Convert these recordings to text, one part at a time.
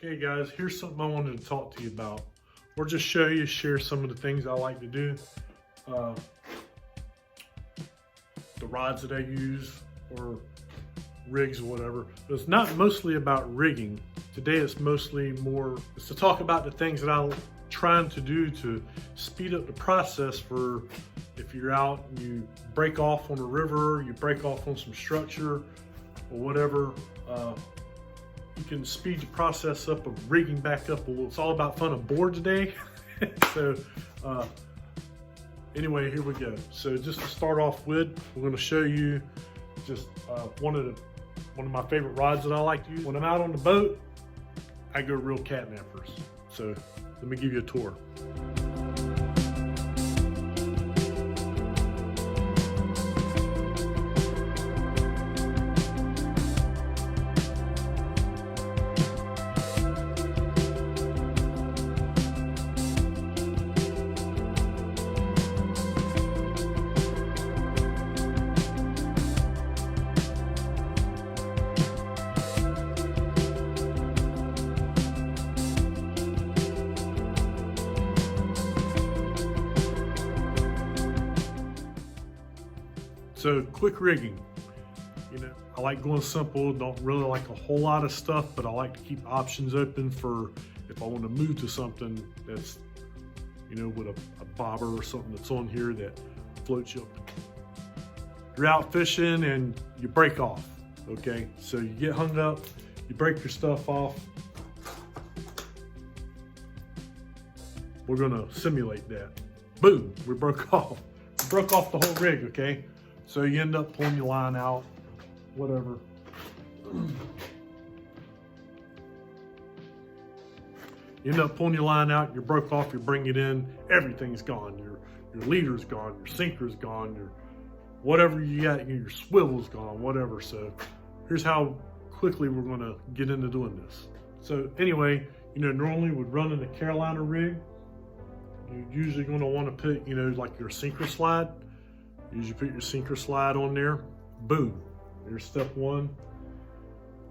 Okay guys, here's something I wanted to talk to you about, or just share some of the things I like to do. The rods that I use, or rigs or whatever. But it's not mostly about rigging. Today it's to talk about the things that I'm trying to do to speed up the process for if you're out and you break off on a river, you break off on some structure or whatever. You can speed the process up of rigging back up a little. It's all about fun aboard today. So anyway, here we go. So just to start off with, we're going to show you just one of my favorite rods that I like to use. When I'm out on the boat, I go real catnappers. So let me give you a tour. So quick rigging, I like going simple, don't really like a whole lot of stuff, but I like to keep options open for if I want to move to something that's, with a bobber or something that's on here that floats you up. You're out fishing and you break off, okay? So you get hung up, you break your stuff off. We're gonna simulate that. Boom, we broke off. We broke off the whole rig, okay? So you end up pulling your line out, whatever. You end up pulling your line out, you broke off, you bring it in, everything's gone. Your leader's gone, your sinker's gone, your whatever you got, your swivel's gone, whatever. So here's how quickly we're gonna get into doing this. So anyway, normally with running a Carolina rig, you're usually gonna wanna put, like your sinker slide. Usually put your sinker slide on there, boom, there's step one.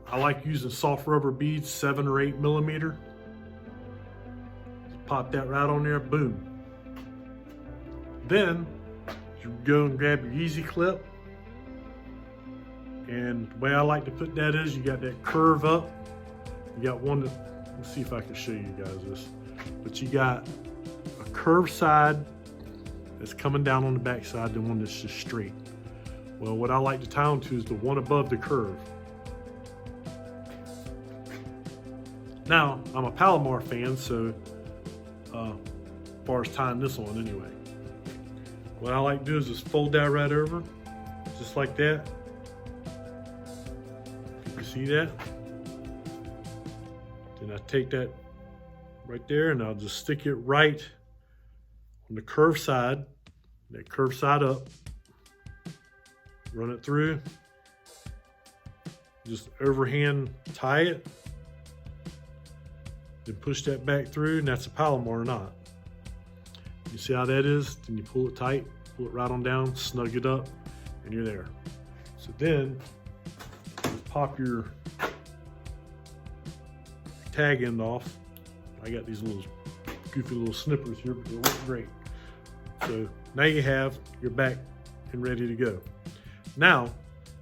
I like using soft rubber beads, 7 or 8 millimeter. Just pop that right on there, boom. Then you go and grab your easy clip. And the way I like to put that is you got that curve up. You got one that, let's see if I can show you guys this. But you got a curved side that's coming down on the back side, the one that's just straight. Well, what I like to tie on to is the one above the curve. Now, I'm a Palomar fan, so as far as tying this on anyway. What I like to do is just fold that right over, just like that. You see that? Then I take that right there and I'll just stick it right on the curved side, that curved side up, run it through, just overhand tie it, then push that back through, and that's a Palomar knot. You see how that is? Then you pull it tight, pull it right on down, snug it up, and you're there. So then, you pop your tag end off. I got these little goofy little snippers here, but they work great. So now you have your back and ready to go. Now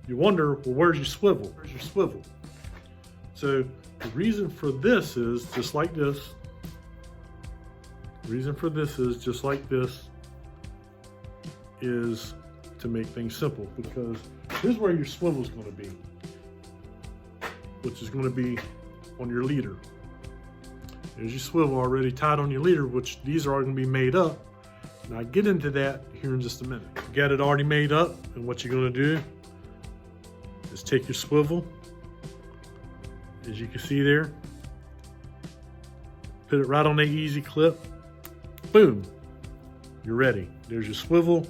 you wonder, well, where's your swivel? Where's your swivel? So the reason for this is just like this. The reason for this is just like this is to make things simple, because here's where your swivel is going to be, which is going to be on your leader. There's your swivel already tied on your leader, which these are all going to be made up. And I'll get into that here in just a minute. You got it already made up, and what you're going to do is take your swivel, as you can see there, put it right on the easy clip, boom, you're ready. There's your swivel.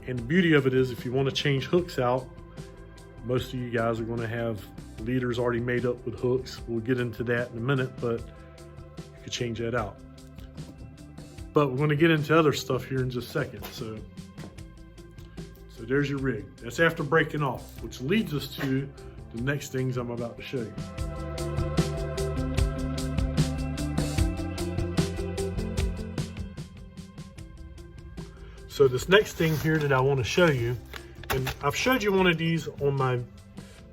And the beauty of it is, if you want to change hooks out, most of you guys are going to have leaders already made up with hooks. We'll get into that in a minute, but you can change that out. But we're going to get into other stuff here in just a second. So there's your rig. That's after breaking off, which leads us to the next things I'm about to show you. So this next thing here that I want to show you, and I've showed you one of these on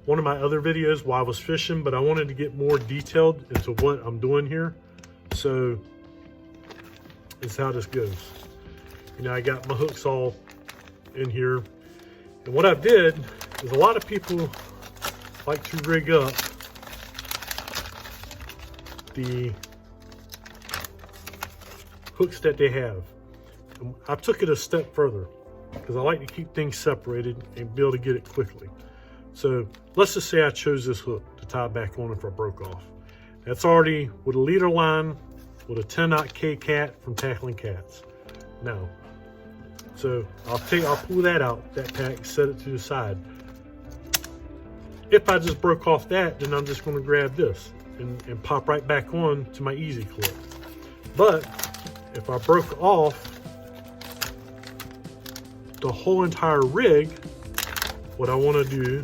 one of my other videos while I was fishing, but I wanted to get more detailed into what I'm doing here. So this is how this goes. You know, I got my hooks all in here. And what I did is, a lot of people like to rig up the hooks that they have. And I took it a step further because I like to keep things separated and be able to get it quickly. So let's just say I chose this hook to tie back on if I broke off. That's already with a leader line with a 10-aught K-Cat from Tackling Cats. Now, so I'll pull that out, that pack, set it to the side. If I just broke off that, then I'm just going to grab this and pop right back on to my easy clip. But if I broke off the whole entire rig, what I want to do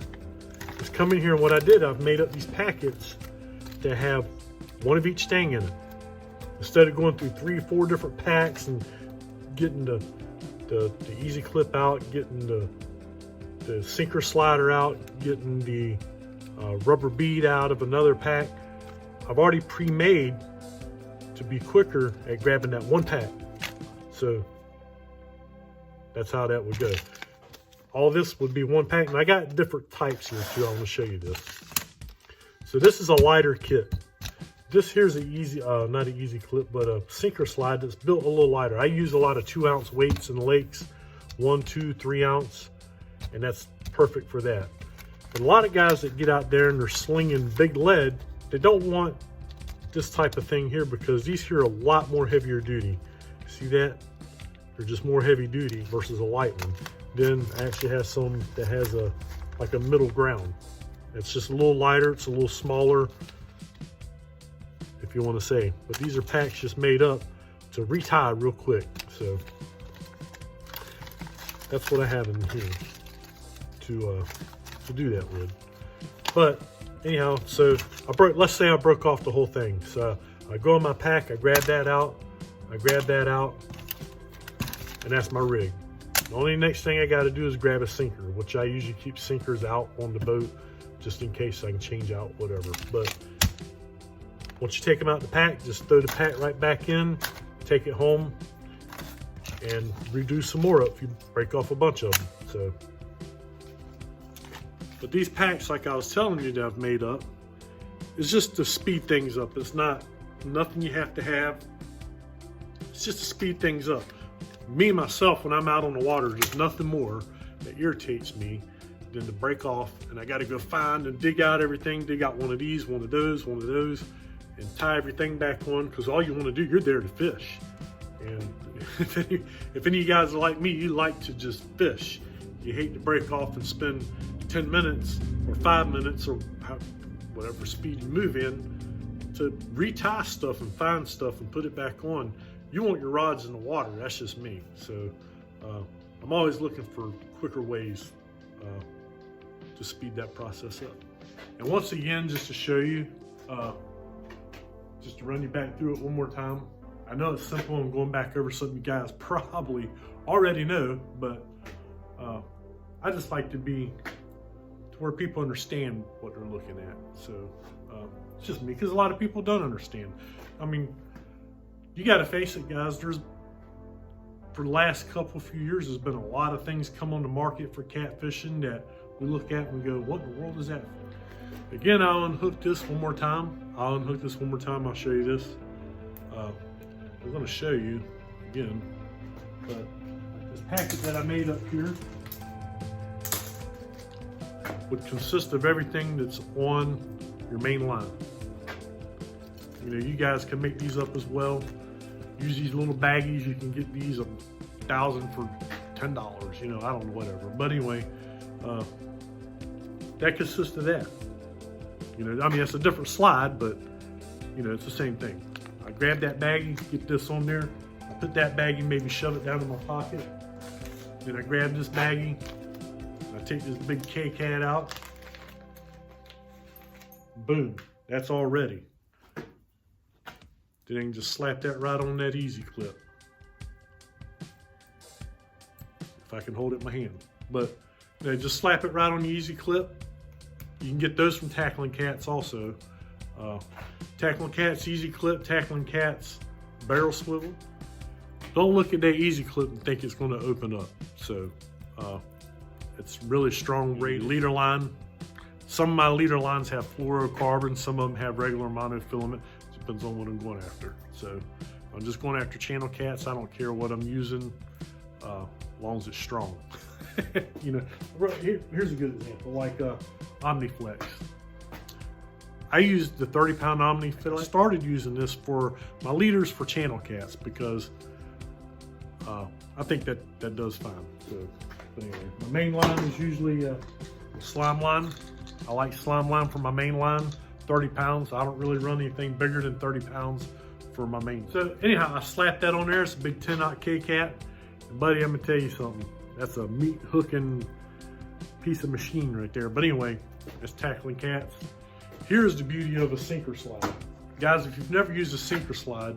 is come in here, and what I did, I've made up these packets that have one of each thing in it. Instead of going through 3 or 4 different packs and getting the easy clip out, getting the sinker slider out, getting the rubber bead out of another pack, I've already pre-made to be quicker at grabbing that one pack. So that's how that would go. All this would be one pack, and I got different types here too. I want to show you this. So this is a lighter kit. This here's an easy, not an easy clip, but a sinker slide that's built a little lighter. I use a lot of 2-ounce weights in the lakes, 1, 2, 3 ounce, and that's perfect for that. But a lot of guys that get out there and they're slinging big lead, they don't want this type of thing here because these here are a lot more heavier duty. See that? They're just more heavy duty versus a light one. Then I actually have some that has like a middle ground. It's just a little lighter, it's a little smaller, if you want to say. But these are packs just made up to retie real quick. So that's what I have in here to do that with. But anyhow, so let's say I broke off the whole thing. So I go in my pack, I grab that out, and that's my rig. The only next thing I got to do is grab a sinker, which I usually keep sinkers out on the boat just in case I can change out whatever. But once you take them out the pack, just throw the pack right back in, take it home, and redo some more up if you break off a bunch of them. So, but these packs, like I was telling you that I've made up, is just to speed things up. It's nothing you have to have. It's just to speed things up. Me, myself, when I'm out on the water, there's nothing more that irritates me than to break off, and I got to go find and dig out everything, dig out one of these, one of those, and tie everything back on, because all you want to do, you're there to fish. And if any of you guys are like me, you like to just fish. You hate to break off and spend 10 minutes or 5 minutes or whatever speed you move in to retie stuff and find stuff and put it back on. You want your rods in the water. That's just me. So I'm always looking for quicker ways to speed that process up. And once again, just to show you, just to run you back through it one more time. I know it's simple. I'm going back over something you guys probably already know, but I just like to be to where people understand what they're looking at. So it's just me, because a lot of people don't understand. I mean, you got to face it, guys. For the last few years, there's been a lot of things come on the market for catfishing that we look at and we go, what in the world is that for? Again, I'll unhook this one more time. I'll show you this. I'm going to show you again, but this packet that I made up here would consist of everything that's on your main line. You know, you guys can make these up as well. Use these little baggies. You can get these 1,000 for $10. You know, I don't know, whatever. But anyway, that consists of that. You know, I mean, it's a different slide, but you know, it's the same thing. I grab that baggie, get this on there. I put that baggie, maybe shove it down in my pocket. Then I grab this baggie. I take this big K-Cat out. Boom, that's all ready. Then I can just slap that right on that easy clip. so I can hold it in my hand. But just slap it right on the easy clip. You can get those from Tackling Cats also. Tackling Cats Easy Clip, Tackling Cats barrel swivel. Don't look at that easy clip and think it's going to open up. So it's really strong rate leader line. Some of my leader lines have fluorocarbon, some of them have regular monofilament. Depends on what I'm going after. So I'm just going after channel cats. I don't care what I'm using, as long as it's strong. You know, here's a good example, like Omniflex. I used the 30-pound Omniflex. I started using this for my leaders for channel cats because I think that does fine. So, but anyway, my main line is usually slime line. I like slime line for my main line, 30 pounds. I don't really run anything bigger than 30 pounds for my main. So anyhow, I slapped that on there. It's a big 10-aught K-Cat. And buddy, I'm gonna tell you something. That's a meat hooking piece of machine right there. But anyway, that's Tackling Cats. Here's the beauty of a sinker slide. Guys, if you've never used a sinker slide,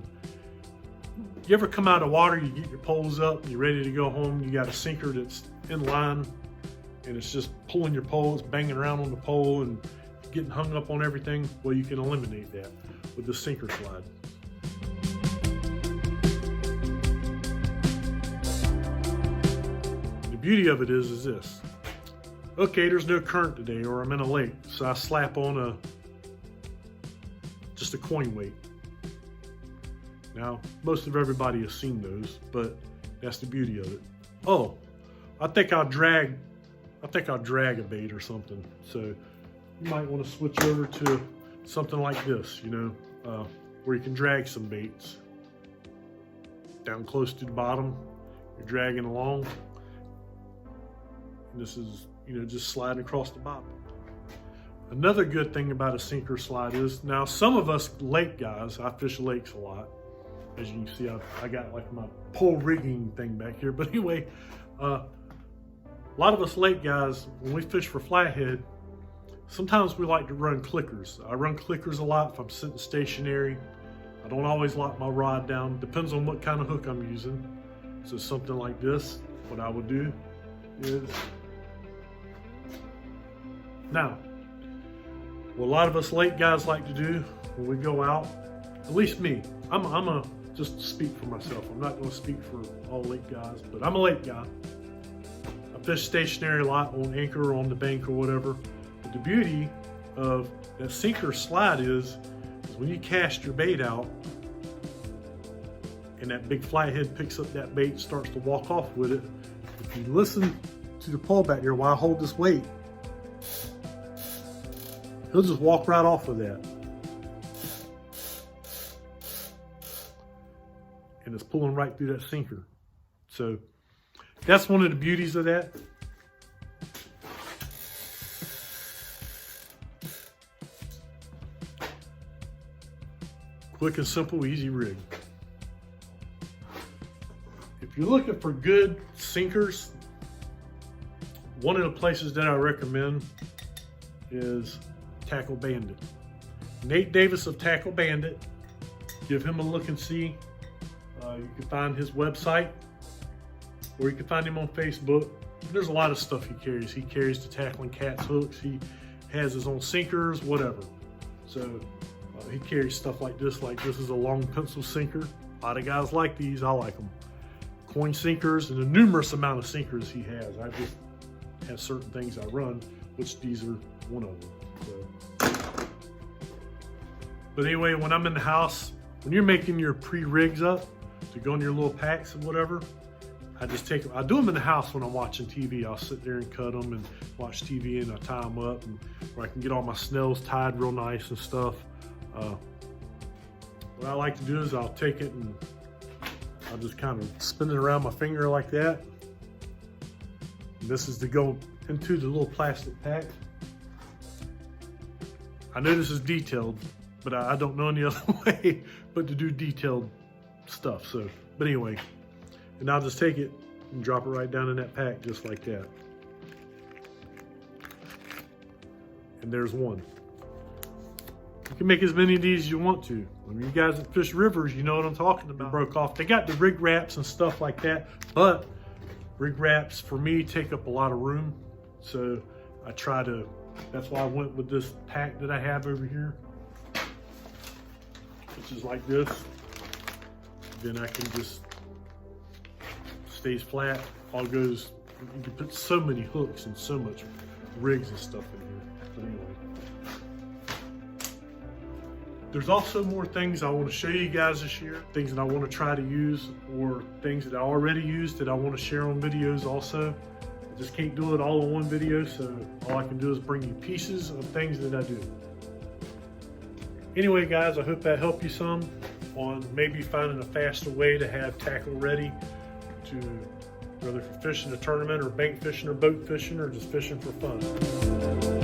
you ever come out of water, you get your poles up, you're ready to go home, you got a sinker that's in line, and it's just pulling your pole, it's banging around on the pole and getting hung up on everything. Well, you can eliminate that with the sinker slide. The beauty of it is this. Okay, there's no current today, or I'm in a lake, so I slap on just a coin weight. Now, most of everybody has seen those, but that's the beauty of it. Oh, I think I'll drag a bait or something. So you might want to switch over to something like this, you know, where you can drag some baits. Down close to the bottom, you're dragging along. And this is, you know, just sliding across the bottom. Another good thing about a sinker slide is, now some of us lake guys, I fish lakes a lot. As you can see, I got like my pole rigging thing back here. But anyway, a lot of us lake guys, when we fish for flathead, sometimes we like to run clickers. I run clickers a lot if I'm sitting stationary. I don't always lock my rod down. Depends on what kind of hook I'm using. So something like this, what I would do is, now, what a lot of us lake guys like to do when we go out, at least me, I'm a just speak for myself. I'm not going to speak for all lake guys, but I'm a lake guy. I fish stationary a lot on anchor or on the bank or whatever. But the beauty of that sinker slide is when you cast your bait out and that big flathead picks up that bait and starts to walk off with it, if you listen to the pole back there while I hold this weight, he'll just walk right off of that. And it's pulling right through that sinker. So that's one of the beauties of that. Quick and simple, easy rig. If you're looking for good sinkers, one of the places that I recommend is Tackle Bandit. Nate Davis of Tackle Bandit. Give him a look and see. You can find his website, or you can find him on Facebook. There's a lot of stuff he carries. He carries the Tackling Cats hooks. He has his own sinkers, whatever. So he carries stuff like this is a long pencil sinker. A lot of guys like these. I like them. Coin sinkers and a numerous amount of sinkers he has. I just have certain things I run, which these are one of them. So. But anyway, when I'm in the house, when you're making your pre-rigs up to go in your little packs and whatever, I do them in the house when I'm watching TV. I'll sit there and cut them and watch TV, and I tie them up, and where I can get all my snells tied real nice and stuff. What I like to do is I'll take it and I'll just kind of spin it around my finger like that. And this is to go into the little plastic pack. I know this is detailed, but I don't know any other way but to do detailed stuff. So, but anyway, and I'll just take it and drop it right down in that pack just like that. And there's one. You can make as many of these as you want to. When you guys that fish rivers, you know what I'm talking about. Broke off. They got the rig wraps and stuff like that, but Rig wraps for me take up a lot of room, so I try to, that's why I went with this pack that I have over here, which is like this. Then I can just, stays flat, all goes, you can put so many hooks and so much rigs and stuff in here. But anyway. There's also more things I want to show you guys this year, things that I want to try to use, or things that I already used that I want to share on videos also. I just can't do it all in one video, so all I can do is bring you pieces of things that I do. Anyway guys, I hope that helped you some on maybe finding a faster way to have tackle ready to, whether for fishing a tournament or bank fishing or boat fishing or just fishing for fun.